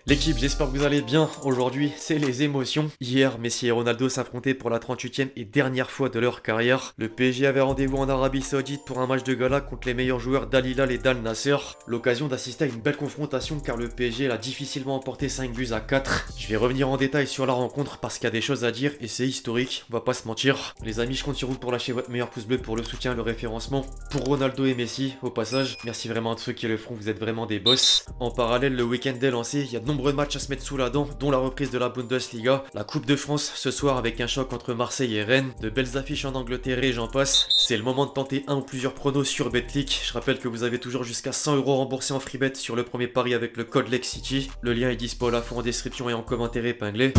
L'équipe, j'espère que vous allez bien. Aujourd'hui, c'est les émotions. Hier, Messi et Ronaldo s'affrontaient pour la 38e et dernière fois de leur carrière. Le PSG avait rendez-vous en Arabie Saoudite pour un match de gala contre les meilleurs joueurs d'Al Hilal et d'Al Nasser. L'occasion d'assister à une belle confrontation car le PSG l'a difficilement emporté 5-4. Je vais revenir en détail sur la rencontre parce qu'il y a des choses à dire et c'est historique, on va pas se mentir. Les amis, je compte sur vous pour lâcher votre meilleur pouce bleu pour le soutien, le référencement. Pour Ronaldo et Messi, au passage, merci vraiment à tous ceux qui le feront, vous êtes vraiment des boss. En parallèle, le week-end est lancé, il y a de nombreux matchs à se mettre sous la dent, dont la reprise de la Bundesliga, la Coupe de France ce soir avec un choc entre Marseille et Rennes, de belles affiches en Angleterre et j'en passe. C'est le moment de tenter un ou plusieurs pronos sur Betclic. Je rappelle que vous avez toujours jusqu'à 100 € remboursés en free bet sur le premier pari avec le code LEXCITY. Le lien est dispo à la fois en description et en commentaire épinglé.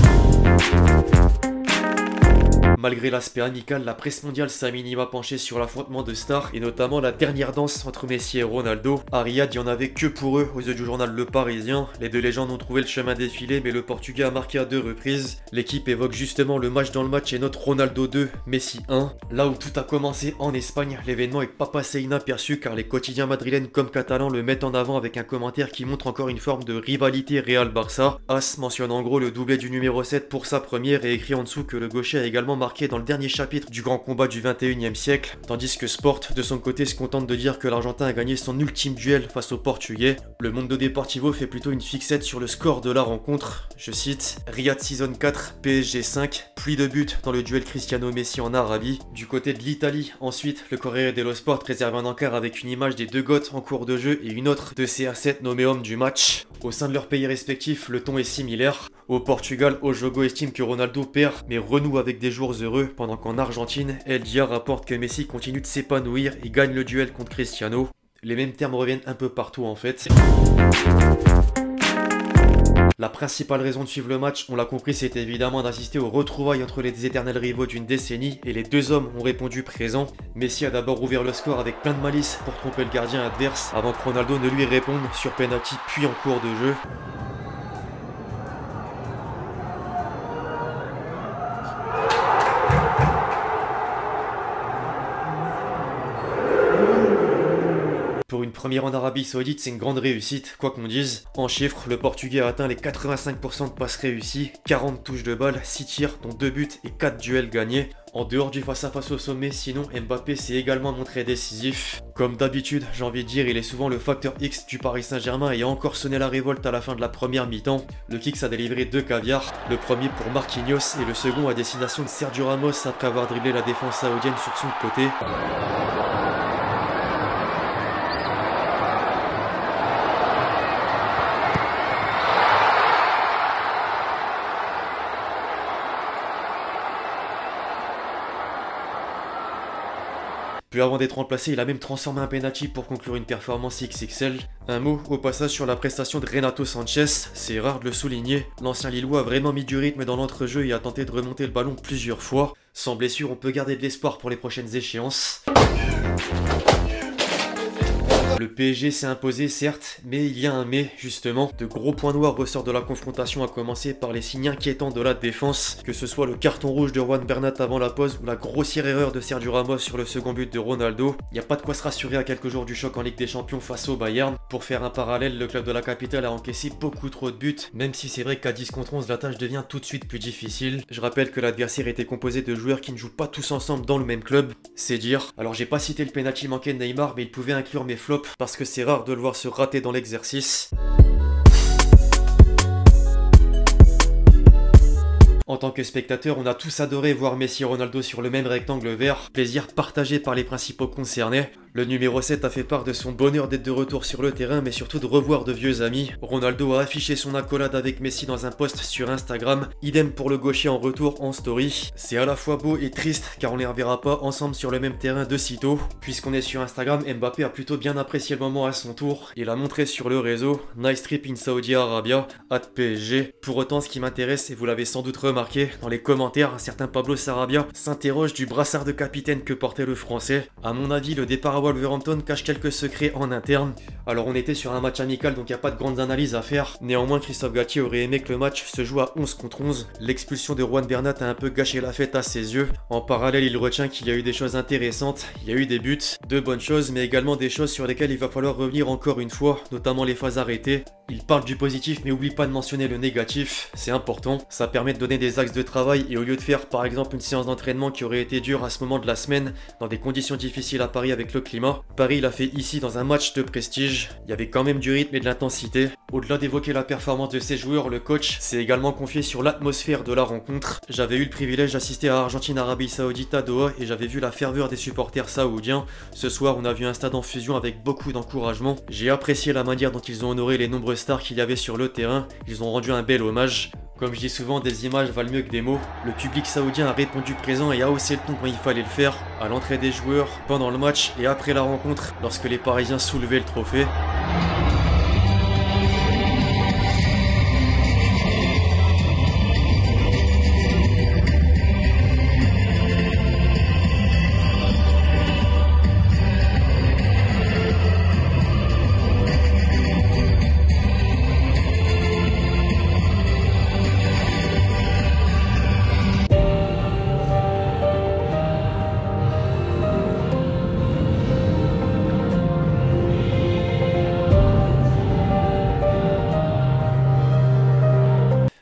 Malgré l'aspect amical, la presse mondiale s'est à minima penchée sur l'affrontement de stars et notamment la dernière danse entre Messi et Ronaldo. À Riyad, il n'y en avait que pour eux aux yeux du journal Le Parisien. Les deux légendes ont trouvé le chemin défilé mais le Portugais a marqué à 2 reprises. L'équipe évoque justement le match dans le match et note Ronaldo 2, Messi 1. Là où tout a commencé en Espagne, l'événement n'est pas passé inaperçu car les quotidiens madrilènes comme catalans le mettent en avant avec un commentaire qui montre encore une forme de rivalité Real-Barça. As mentionne en gros le doublé du numéro 7 pour sa première et écrit en dessous que le gaucher a également marqué dans le dernier chapitre du grand combat du 21e siècle, tandis que Sport, de son côté, se contente de dire que l'Argentin a gagné son ultime duel face au Portugais. Le Mundo Deportivo fait plutôt une fixette sur le score de la rencontre. Je cite, Riyad Season 4, PSG 5, pluie de buts dans le duel Cristiano-Messi en Arabie. Du côté de l'Italie, ensuite, le Corriere dello Sport réserve un encart avec une image des deux goths en cours de jeu et une autre de CR7 nommé homme du match. Au sein de leurs pays respectifs, le ton est similaire. Au Portugal, Ojogo estime que Ronaldo perd mais renoue avec des jours heureux, pendant qu'en Argentine, El Dia rapporte que Messi continue de s'épanouir et gagne le duel contre Cristiano. Les mêmes termes reviennent un peu partout en fait. La principale raison de suivre le match, on l'a compris, c'est évidemment d'assister aux retrouvailles entre les éternels rivaux d'une décennie et les deux hommes ont répondu présent. Messi a d'abord ouvert le score avec plein de malice pour tromper le gardien adverse avant que Ronaldo ne lui réponde sur penalty puis en cours de jeu. Pour une première en Arabie Saoudite, c'est une grande réussite, quoi qu'on dise. En chiffres, le Portugais a atteint les 85% de passes réussies, 40 touches de balle, 6 tirs, dont 2 buts et 4 duels gagnés. En dehors du face-à-face au sommet, sinon Mbappé s'est également montré décisif. Comme d'habitude, j'ai envie de dire, il est souvent le facteur X du Paris Saint-Germain et a encore sonné la révolte à la fin de la première mi-temps. Le Kicks a délivré 2 caviars, le premier pour Marquinhos et le second à destination de Sergio Ramos après avoir dribblé la défense saoudienne sur son côté. Peu avant d'être remplacé, il a même transformé un penalty pour conclure une performance XXL. Un mot au passage sur la prestation de Renato Sanchez, c'est rare de le souligner. L'ancien Lillois a vraiment mis du rythme dans l'entrejeu et a tenté de remonter le ballon plusieurs fois. Sans blessure, on peut garder de l'espoir pour les prochaines échéances. Le PSG s'est imposé certes, mais il y a un mais justement. De gros points noirs ressortent de la confrontation à commencer par les signes inquiétants de la défense, que ce soit le carton rouge de Juan Bernat avant la pause ou la grossière erreur de Sergio Ramos sur le second but de Ronaldo. Il n'y a pas de quoi se rassurer à quelques jours du choc en Ligue des Champions face au Bayern. Pour faire un parallèle, le club de la capitale a encaissé beaucoup trop de buts, même si c'est vrai qu'à 10 contre 11 la tâche devient tout de suite plus difficile. Je rappelle que l'adversaire était composé de joueurs qui ne jouent pas tous ensemble dans le même club, c'est dire. Alors j'ai pas cité le penalty manqué de Neymar, mais il pouvait inclure mes flops parce que c'est rare de le voir se rater dans l'exercice. En tant que spectateur, on a tous adoré voir Messi et Ronaldo sur le même rectangle vert, plaisir partagé par les principaux concernés. Le numéro 7 a fait part de son bonheur d'être de retour sur le terrain, mais surtout de revoir de vieux amis. Ronaldo a affiché son accolade avec Messi dans un post sur Instagram, idem pour le gaucher en retour en story. C'est à la fois beau et triste, car on les reverra pas ensemble sur le même terrain de sitôt. Puisqu'on est sur Instagram, Mbappé a plutôt bien apprécié le moment à son tour. Il a montré sur le réseau, nice trip in Saudi Arabia, @PSG. Pour autant, ce qui m'intéresse, et vous l'avez sans doute remarqué, dans les commentaires, un certain Pablo Sarabia s'interroge du brassard de capitaine que portait le français. À mon avis, le départ à Wolverhampton cache quelques secrets en interne. Alors on était sur un match amical donc il n'y a pas de grandes analyses à faire. Néanmoins Christophe Galtier aurait aimé que le match se joue à 11 contre 11. L'expulsion de Juan Bernat a un peu gâché la fête à ses yeux. En parallèle il retient qu'il y a eu des choses intéressantes, il y a eu des buts, de bonnes choses mais également des choses sur lesquelles il va falloir revenir encore une fois, notamment les phases arrêtées. Il parle du positif mais oublie pas de mentionner le négatif, c'est important. Ça permet de donner des axes de travail et au lieu de faire par exemple une séance d'entraînement qui aurait été dure à ce moment de la semaine, dans des conditions difficiles à Paris avec le climat, Paris l'a fait ici dans un match de prestige. Il y avait quand même du rythme et de l'intensité. Au-delà d'évoquer la performance de ses joueurs, le coach s'est également confié sur l'atmosphère de la rencontre. J'avais eu le privilège d'assister à Argentine-Arabie Saoudite à Doha et j'avais vu la ferveur des supporters saoudiens. Ce soir, on a vu un stade en fusion avec beaucoup d'encouragement. J'ai apprécié la manière dont ils ont honoré les nombreuses stars qu'il y avait sur le terrain. Ils ont rendu un bel hommage. Comme je dis souvent, des images valent mieux que des mots. Le public saoudien a répondu présent et a haussé le ton quand il fallait le faire, à l'entrée des joueurs, pendant le match et après la rencontre, lorsque les Parisiens soulevaient le trophée.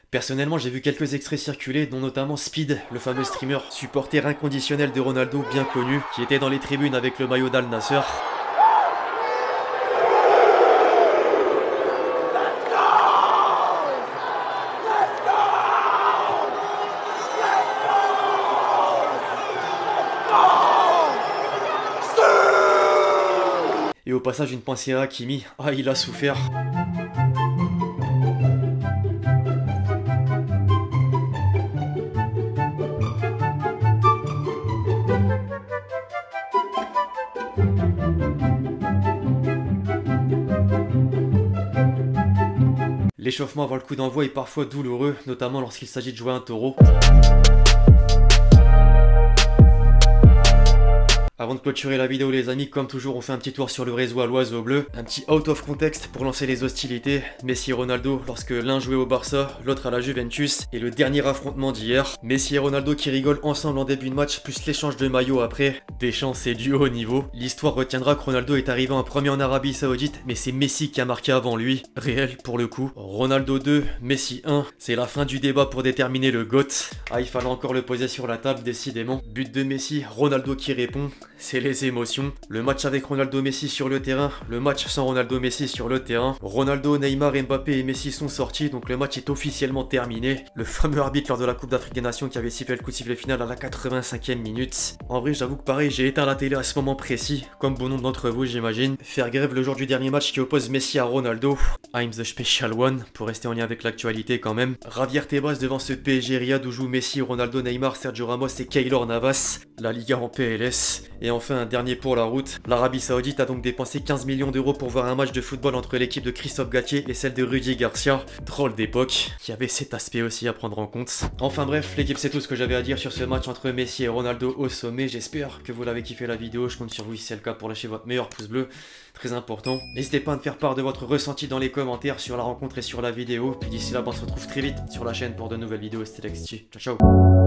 Personnellement, j'ai vu quelques extraits circuler, dont notamment Speed, le fameux streamer, supporter inconditionnel de Ronaldo bien connu, qui était dans les tribunes avec le maillot d'Al Nassr. Et au passage, une pensée à Hakimi. Ah, il a souffert. L'échauffement avant le coup d'envoi est parfois douloureux, notamment lorsqu'il s'agit de jouer un taureau. Avant de clôturer la vidéo les amis, comme toujours on fait un petit tour sur le réseau à l'oiseau bleu. Un petit out of context pour lancer les hostilités. Messi et Ronaldo lorsque l'un jouait au Barça, l'autre à la Juventus. Et le dernier affrontement d'hier. Messi et Ronaldo qui rigolent ensemble en début de match, plus l'échange de maillots après. Deschamps c'est du haut niveau. L'histoire retiendra que Ronaldo est arrivé en premier en Arabie Saoudite, mais c'est Messi qui a marqué avant lui. Réel pour le coup. Ronaldo 2, Messi 1. C'est la fin du débat pour déterminer le GOAT. Ah, il fallait encore le poser sur la table décidément. But de Messi, Ronaldo qui répond. C'est les émotions. Le match avec Ronaldo Messi sur le terrain, le match sans Ronaldo Messi sur le terrain. Ronaldo, Neymar, Mbappé et Messi sont sortis, donc le match est officiellement terminé. Le fameux arbitre lors de la Coupe d'Afrique des Nations qui avait sifflé le coup de sifflet final à la 85e minute. En vrai, j'avoue que pareil, j'ai éteint la télé à ce moment précis, comme bon nombre d'entre vous j'imagine. Faire grève le jour du dernier match qui oppose Messi à Ronaldo. I'm the special one, pour rester en lien avec l'actualité quand même. Javier Tebas devant ce PSG Riyad où jouent Messi, Ronaldo, Neymar, Sergio Ramos et Keylor Navas. La Liga en PLS. Et enfin un dernier pour la route. L'Arabie Saoudite a donc dépensé 15 millions d'euros pour voir un match de football entre l'équipe de Christophe Galtier et celle de Rudy Garcia. Drôle d'époque, qui avait cet aspect aussi à prendre en compte. Enfin bref, l'équipe c'est tout ce que j'avais à dire sur ce match entre Messi et Ronaldo au sommet. J'espère que vous l'avez kiffé la vidéo, je compte sur vous si c'est le cas pour lâcher votre meilleur pouce bleu. Très important. N'hésitez pas à me faire part de votre ressenti dans les commentaires sur la rencontre et sur la vidéo. Puis d'ici là, on se retrouve très vite sur la chaîne pour de nouvelles vidéos. C'était Lexti. Ciao ciao.